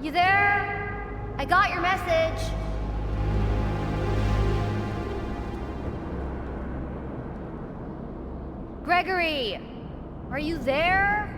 You there? I got your message. Gregory, are you there?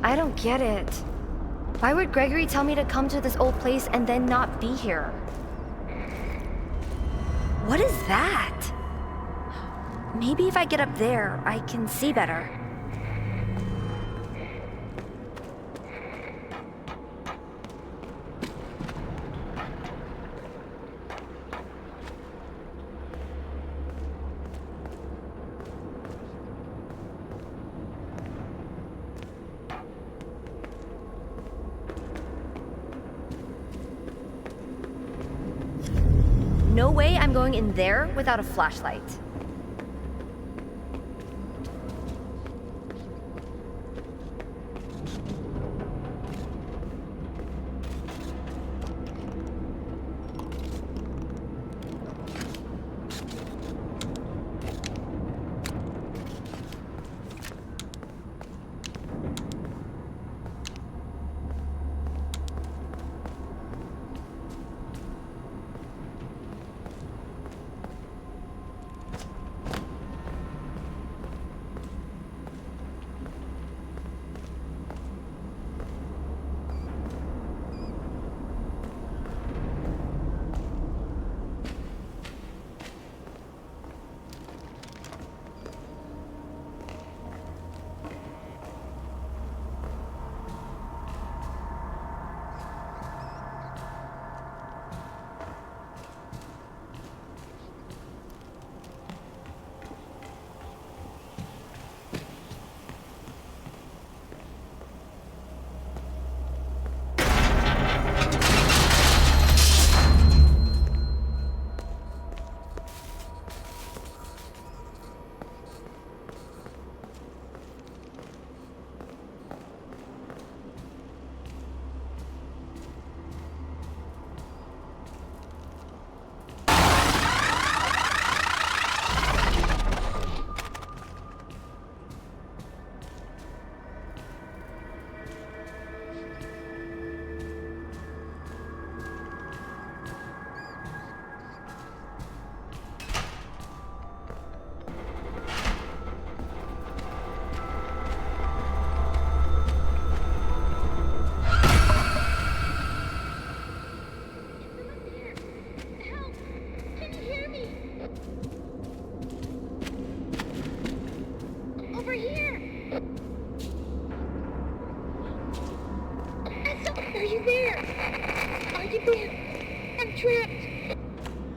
I don't get it. Why would Gregory tell me to come to this old place and then not be here? What is that? Maybe if I get up there, I can see better. No way I'm going in there without a flashlight.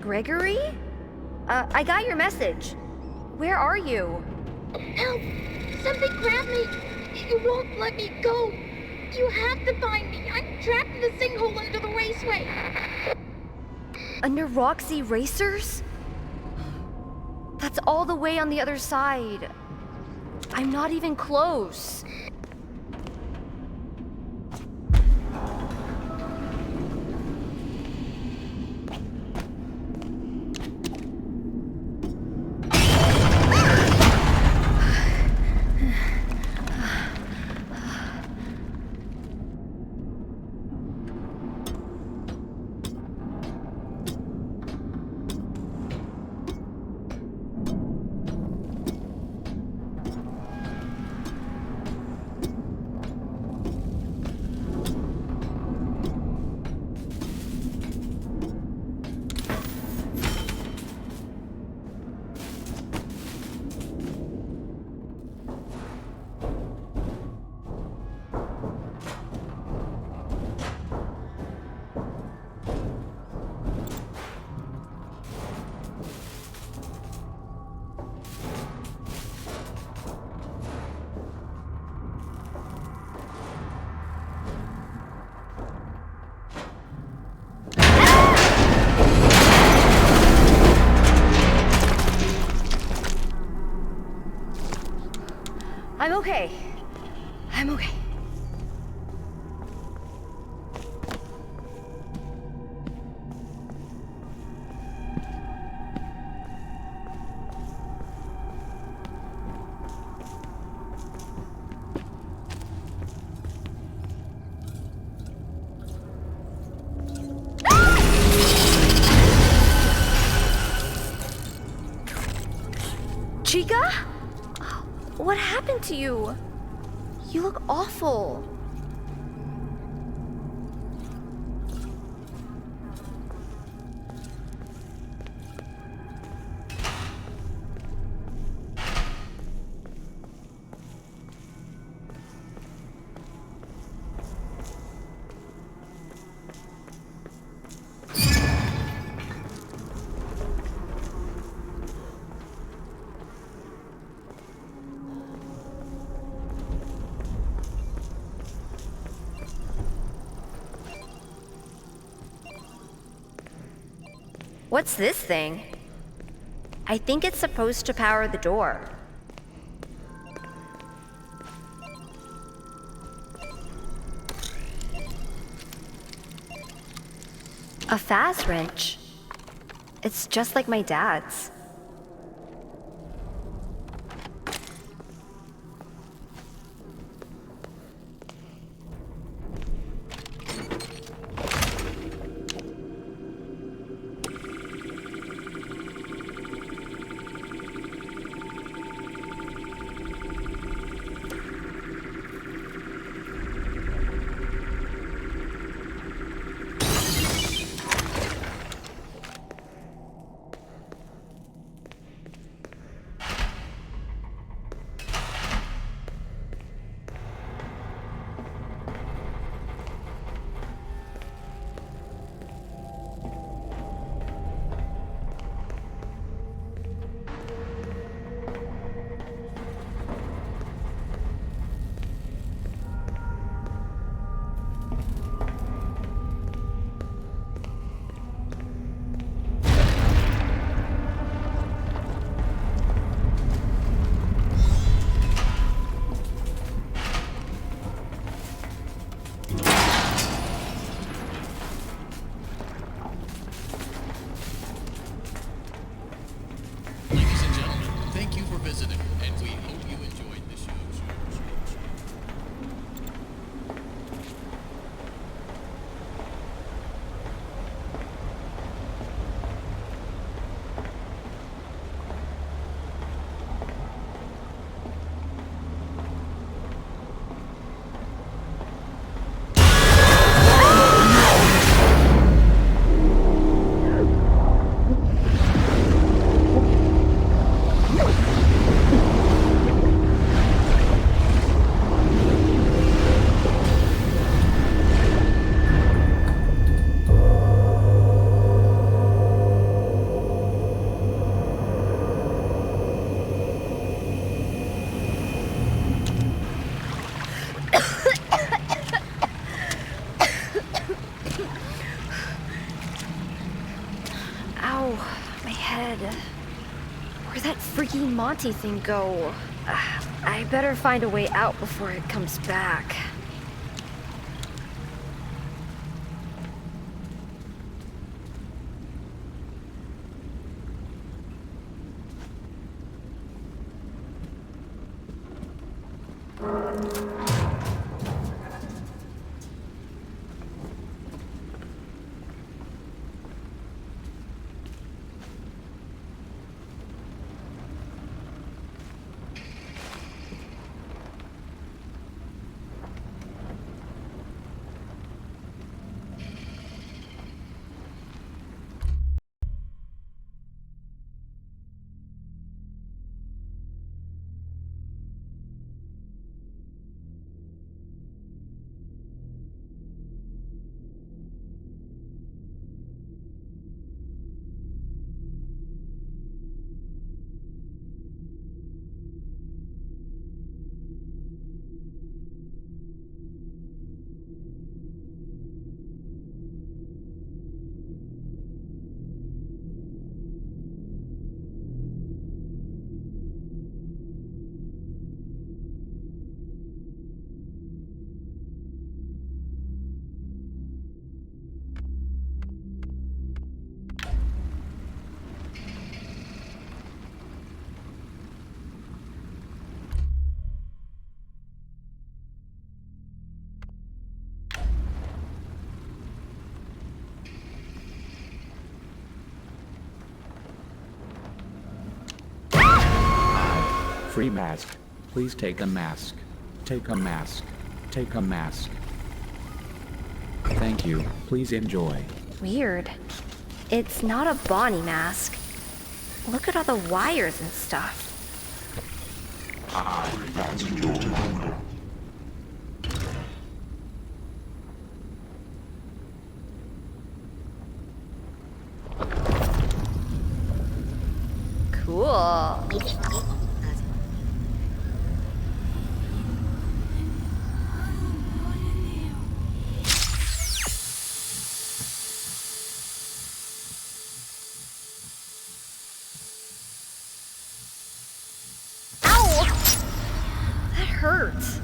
Gregory? I got your message. Where are you? Help! Something grabbed me! You won't let me go! You have to find me! I'm trapped in the sinkhole under the raceway! Under Roxy Racers? That's all the way on the other side. I'm not even close. I'm okay. I'm okay. Chica? What happened to you? You look awful. What's this thing? I think it's supposed to power the door. A Faz wrench. It's just like my dad's. Ow, my head. Where'd that freaking Monty thing go? I better find a way out before it comes back. free mask. Please take a mask. Take a mask. Take a mask. Thank you. Please enjoy. Weird. It's not a Bonnie mask. Look at all the wires and stuff. Cool. Ow! That hurts.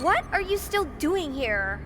What are you still doing here?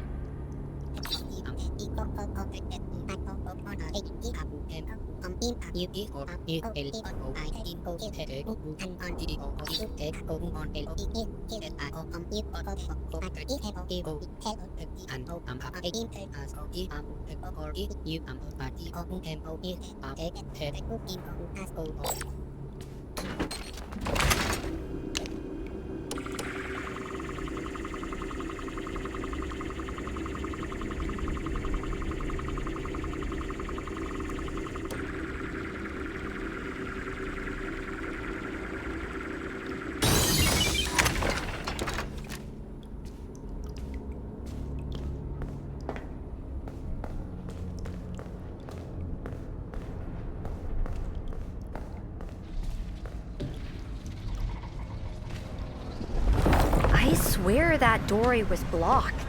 I swear that doorway was blocked.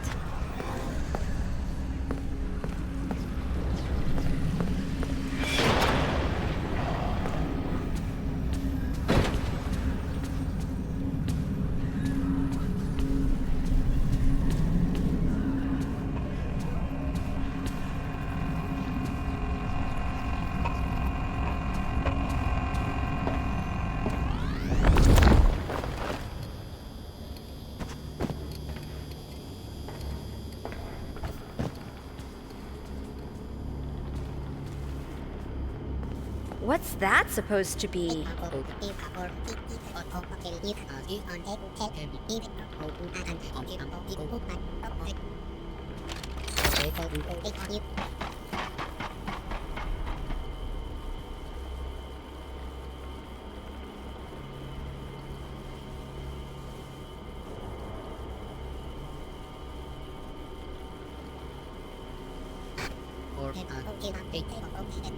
What's that supposed to be?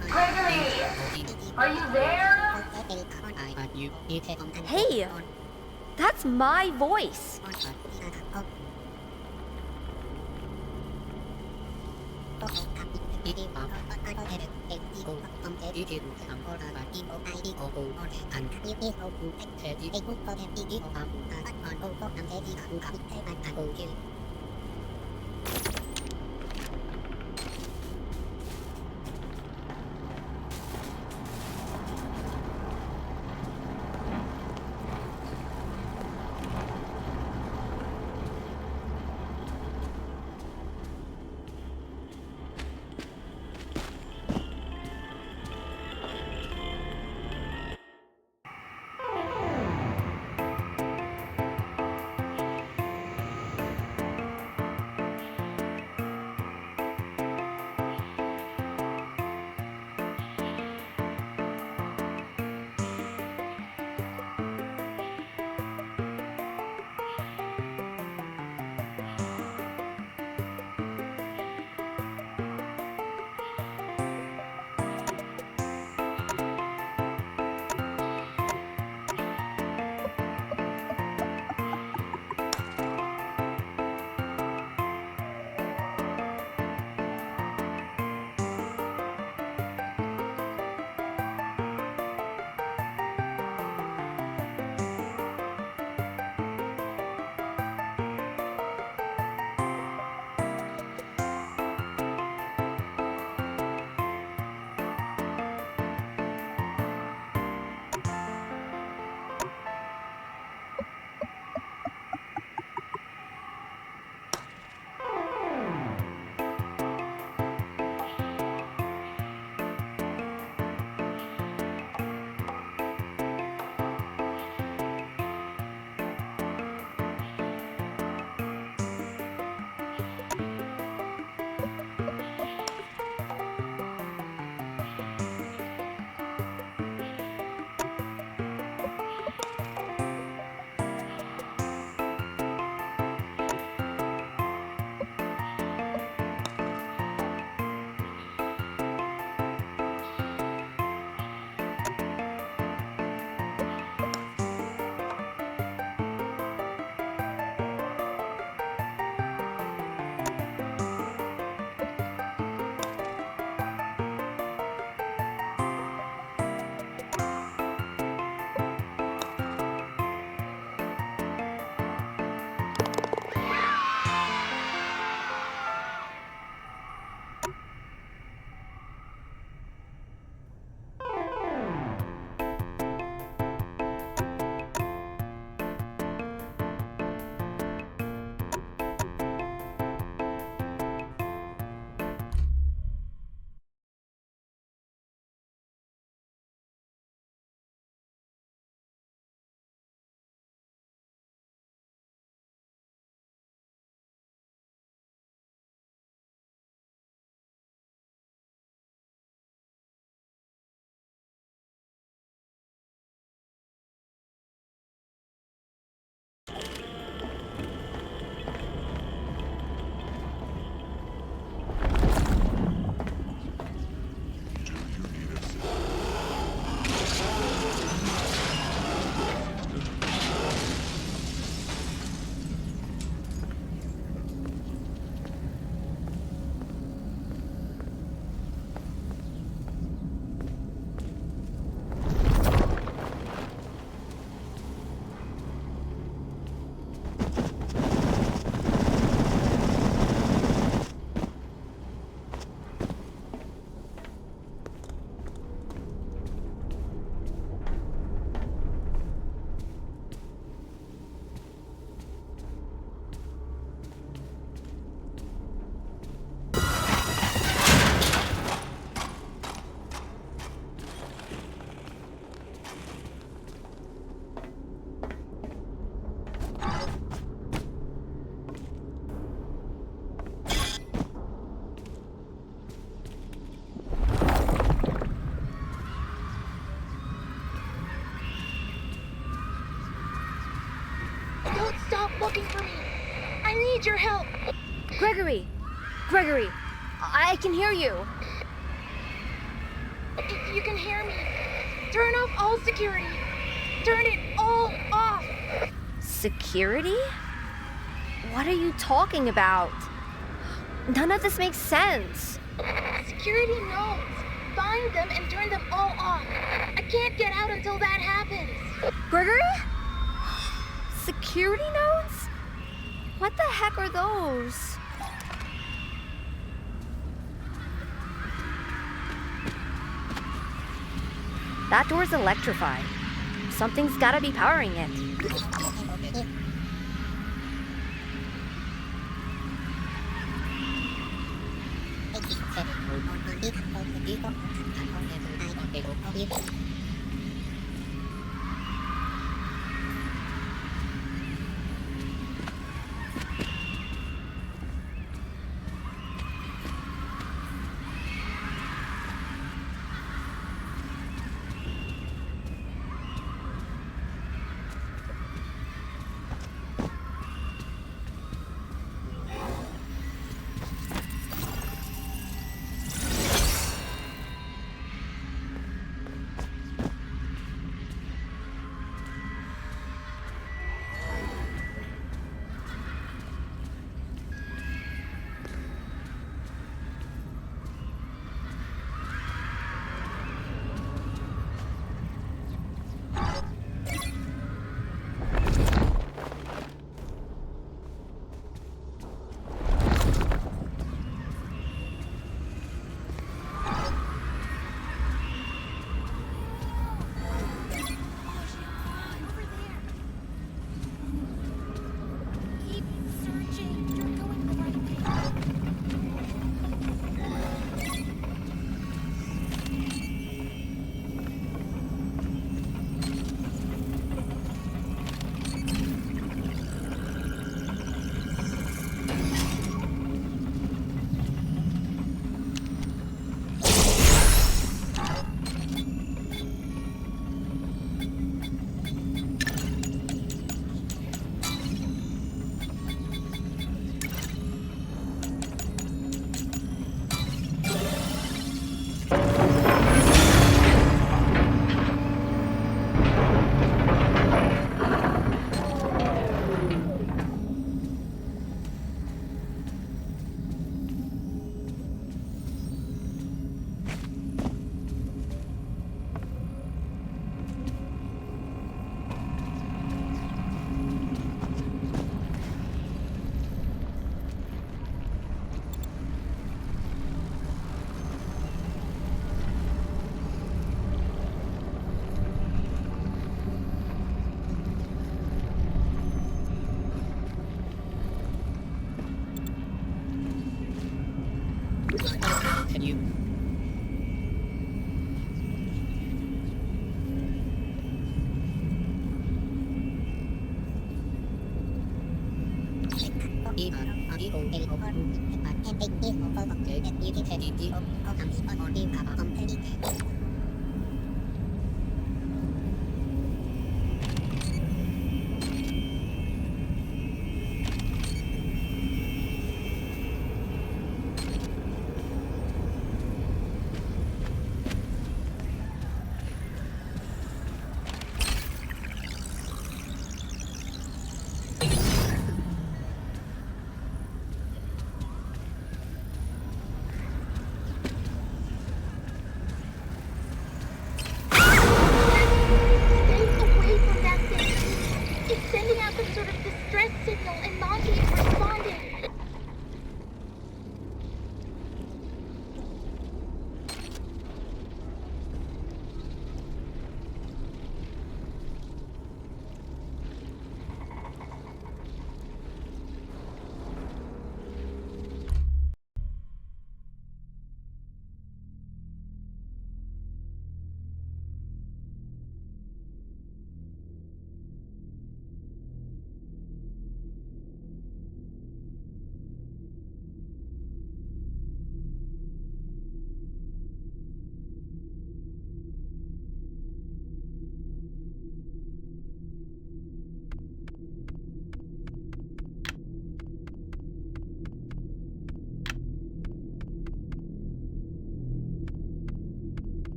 Gregory! Are you there? Hey! That's my voice! Gregory! Gregory! I can hear you! If you can hear me, turn off all security. Turn it all off. Security? What are you talking about? None of this makes sense. Security knows. Find them and turn them all off. I can't get out until that happens. Gregory? Security nodes? What the heck are those? That door's electrified. Something's gotta be powering it. Can you? Sending out some sort of distress signal and Monty is responding.